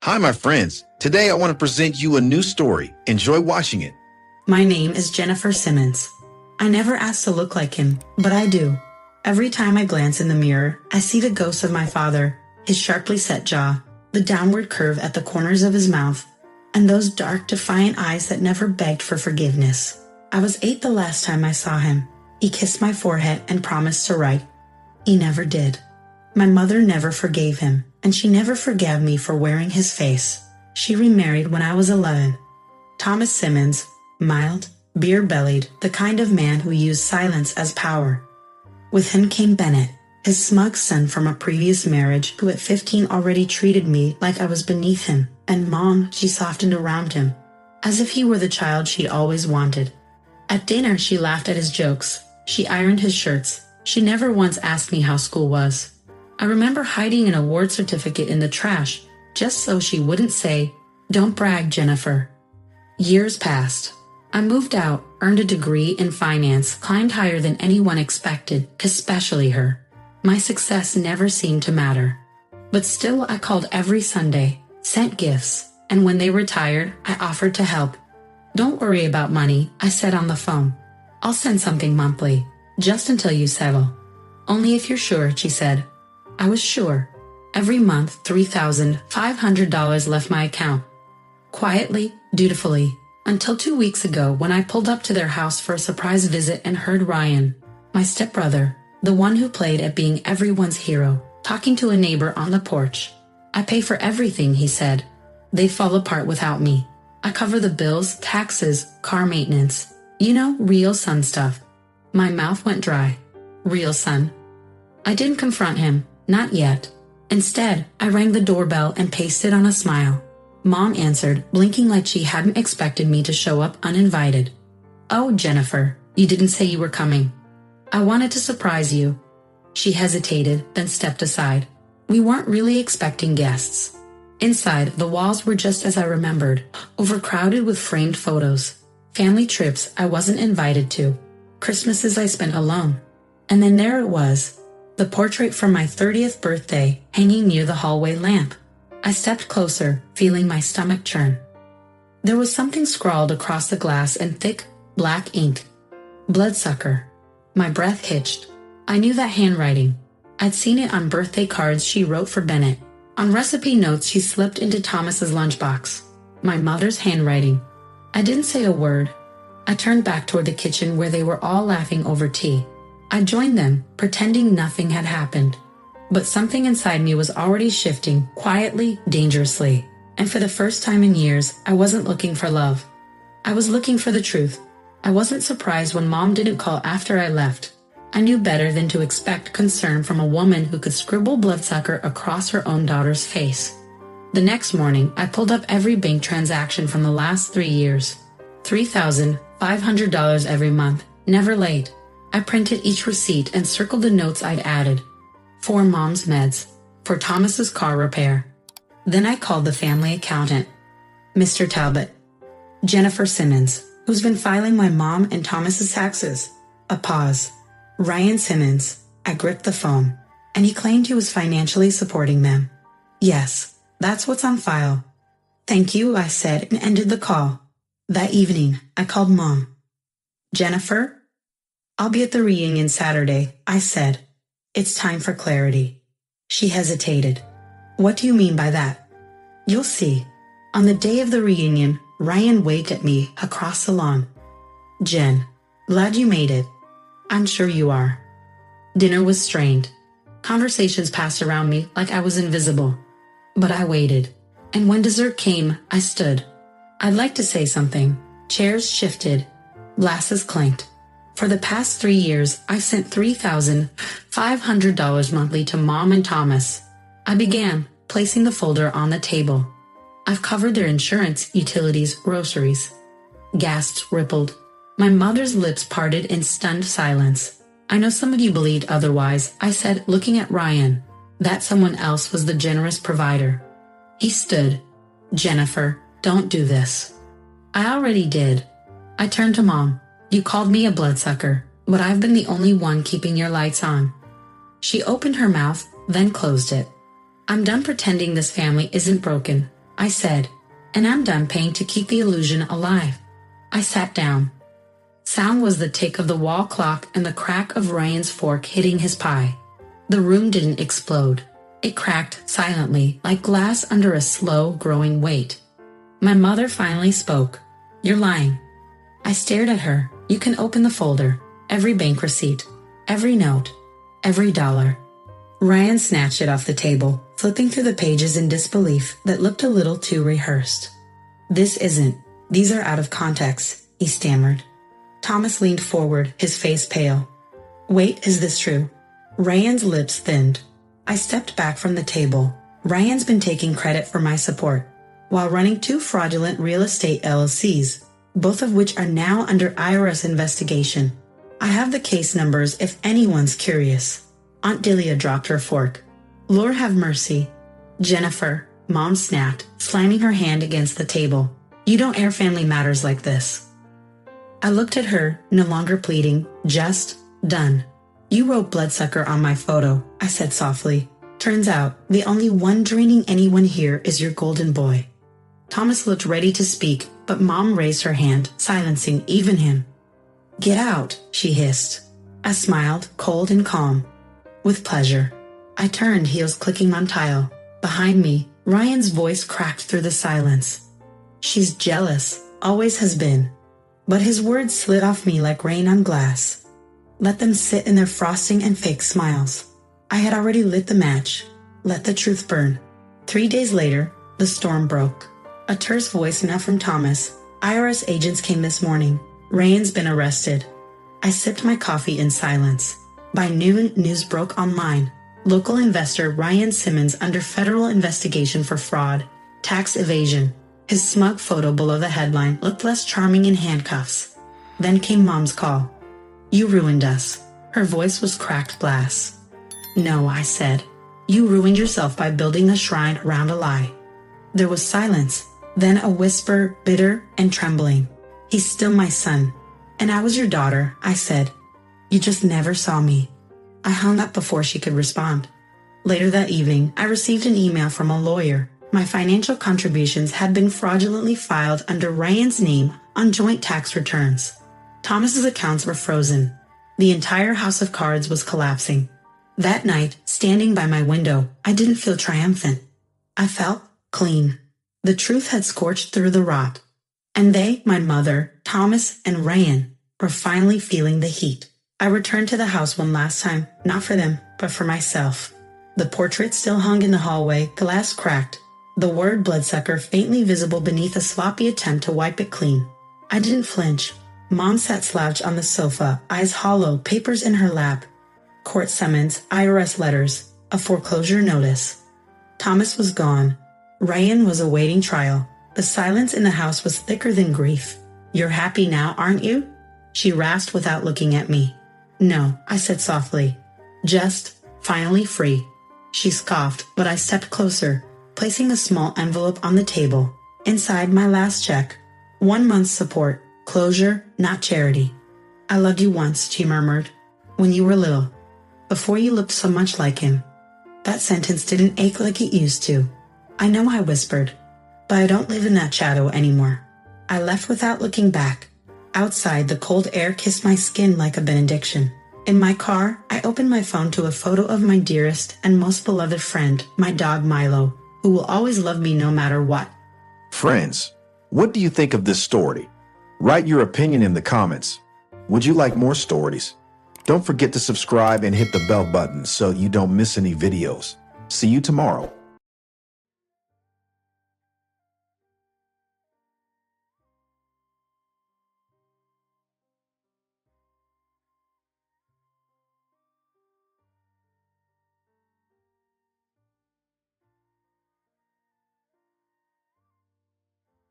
Hi, my friends. Today I want to present you a new story. Enjoy watching it. My name is Jennifer Simmons. I never asked to look like him, but I do. Every time I glance in the mirror, I see the ghost of my father, his sharply set jaw, the downward curve at the corners of his mouth, and those dark, defiant eyes that never begged for forgiveness. I was 8 the last time I saw him. He kissed my forehead and promised to write. He never did. My mother never forgave him, and she never forgave me for wearing his face. She remarried when I was 11. Thomas Simmons, mild, beer-bellied, the kind of man who used silence as power. With him came Bennett, his smug son from a previous marriage who at 15 already treated me like I was beneath him, and Mom, she softened around him, as if he were the child she'd always wanted. At dinner, she laughed at his jokes. She ironed his shirts. She never once asked me how school was. I remember hiding an award certificate in the trash, just so she wouldn't say, "Don't brag, Jennifer." Years passed. I moved out, earned a degree in finance, climbed higher than anyone expected, especially her. My success never seemed to matter. But still, I called every Sunday, sent gifts, and when they retired, I offered to help. "Don't worry about money," I said on the phone. "I'll send something monthly, just until you settle." "Only if you're sure," she said. I was sure. Every month, $3,500 left my account. Quietly, dutifully, until 2 weeks ago when I pulled up to their house for a surprise visit and heard Ryan, my stepbrother, the one who played at being everyone's hero, talking to a neighbor on the porch. "I pay for everything," he said. "They fall apart without me. I cover the bills, taxes, car maintenance. You know, real son stuff." My mouth went dry. Real son. I didn't confront him. Not yet. Instead, I rang the doorbell and pasted on a smile. Mom answered, blinking like she hadn't expected me to show up uninvited. "Oh, Jennifer, you didn't say you were coming." "I wanted to surprise you." She hesitated, then stepped aside. We weren't really expecting guests. Inside, the walls were just as I remembered, overcrowded with framed photos. Family trips I wasn't invited to. Christmases I spent alone. And then there it was. The portrait from my 30th birthday hanging near the hallway lamp. I stepped closer, feeling my stomach churn. There was something scrawled across the glass in thick, black ink. Bloodsucker. My breath hitched. I knew that handwriting. I'd seen it on birthday cards she wrote for Bennett, on recipe notes she slipped into Thomas's lunchbox. My mother's handwriting. I didn't say a word. I turned back toward the kitchen where they were all laughing over tea. I joined them, pretending nothing had happened. But something inside me was already shifting, quietly, dangerously. And for the first time in years, I wasn't looking for love. I was looking for the truth. I wasn't surprised when Mom didn't call after I left. I knew better than to expect concern from a woman who could scribble bloodsucker across her own daughter's face. The next morning, I pulled up every bank transaction from the last 3 years. $3,500 every month, never late. I printed each receipt and circled the notes I'd added. For Mom's meds, for Thomas's car repair. Then I called the family accountant. "Mr. Talbot." "Jennifer Simmons, who's been filing my mom and Thomas's taxes." A pause. "Ryan Simmons." I gripped the phone, and he claimed he was financially supporting them. "Yes, that's what's on file." "Thank you," I said and ended the call. That evening, I called Mom. "Jennifer?" "I'll be at the reunion Saturday," I said. "It's time for clarity." She hesitated. "What do you mean by that?" "You'll see." On the day of the reunion, Ryan waved at me across the lawn. "Jen, glad you made it." "I'm sure you are." Dinner was strained. Conversations passed around me like I was invisible. But I waited. And when dessert came, I stood. I'd like to say something. Chairs shifted. Glasses clinked. For the past 3 years, I've sent $3,500 monthly to Mom and Thomas. I began, placing the folder on the table. I've covered their insurance, utilities, groceries. Gasps rippled. My mother's lips parted in stunned silence. "I know some of you believed otherwise," I said, looking at Ryan. That someone else was the generous provider. He stood. "Jennifer, don't do this." "I already did." I turned to Mom. "You called me a bloodsucker, but I've been the only one keeping your lights on." She opened her mouth, then closed it. "I'm done pretending this family isn't broken. I said, and I'm done paying to keep the illusion alive. I sat down. Sound was the tick of the wall clock and the crack of Ryan's fork hitting his pie. The room didn't explode. It cracked silently, like glass under a slow-growing weight. My mother finally spoke. "You're lying." I stared at her. "You can open the folder. Every bank receipt. Every note. Every dollar." Ryan snatched it off the table, flipping through the pages in disbelief that looked a little too rehearsed. "This isn't. These are out of context," he stammered. Thomas leaned forward, his face pale. "Wait, is this true?" Ryan's lips thinned. I stepped back from the table. Ryan's been taking credit for my support, while running 2 fraudulent real estate LLCs, both of which are now under IRS investigation. I have the case numbers if anyone's curious. Aunt Delia dropped her fork. "Lord have mercy." "Jennifer," Mom snapped, slamming her hand against the table. "You don't air family matters like this." I looked at her, no longer pleading, just done. "You wrote Bloodsucker on my photo," I said softly. "Turns out, the only one draining anyone here is your golden boy." Thomas looked ready to speak, but Mom raised her hand, silencing even him. "Get out," she hissed. I smiled, cold and calm. "With pleasure." I turned, heels clicking on tile. Behind me, Ryan's voice cracked through the silence. "She's jealous, always has been." But his words slid off me like rain on glass. Let them sit in their frosting and fake smiles. I had already lit the match. Let the truth burn. 3 days later, the storm broke. A terse voice now from Thomas. "IRS agents came this morning. Ryan's been arrested." I sipped my coffee in silence. By noon, news broke online. Local investor Ryan Simmons under federal investigation for fraud, tax evasion. His smug photo below the headline looked less charming in handcuffs. Then came Mom's call. "You ruined us." Her voice was cracked glass. "No," I said. "You ruined yourself by building a shrine around a lie." There was silence, then a whisper, bitter and trembling. "He's still my son. And I was your daughter," I said. "You just never saw me." I hung up before she could respond. Later that evening, I received an email from a lawyer. My financial contributions had been fraudulently filed under Ryan's name on joint tax returns. Thomas's accounts were frozen. The entire house of cards was collapsing. That night, standing by my window, I didn't feel triumphant. I felt clean. The truth had scorched through the rot. And they, my mother, Thomas, and Ryan, were finally feeling the heat. I returned to the house one last time, not for them, but for myself. The portrait still hung in the hallway, glass cracked, the word Bloodsucker faintly visible beneath a sloppy attempt to wipe it clean. I didn't flinch. Mom sat slouched on the sofa, eyes hollow, papers in her lap. Court summons, IRS letters, a foreclosure notice. Thomas was gone. Ryan was awaiting trial. The silence in the house was thicker than grief. "You're happy now, aren't you?" she rasped without looking at me. "No," I said softly. "Just finally free." She scoffed, but I stepped closer, placing a small envelope on the table. Inside, my last check. 1 month's support. Closure, not charity. "I loved you once," she murmured. "When you were little. Before you looked so much like him." That sentence didn't ache like it used to. I know I whispered, but I don't live in that shadow anymore. I left without looking back. Outside, the cold air kissed my skin like a benediction. In my car, I opened my phone to a photo of my dearest and most beloved friend, my dog Milo, who will always love me no matter what. Friends, what do you think of this story? Write your opinion in the comments. Would you like more stories? Don't forget to subscribe and hit the bell button so you don't miss any videos. See you tomorrow.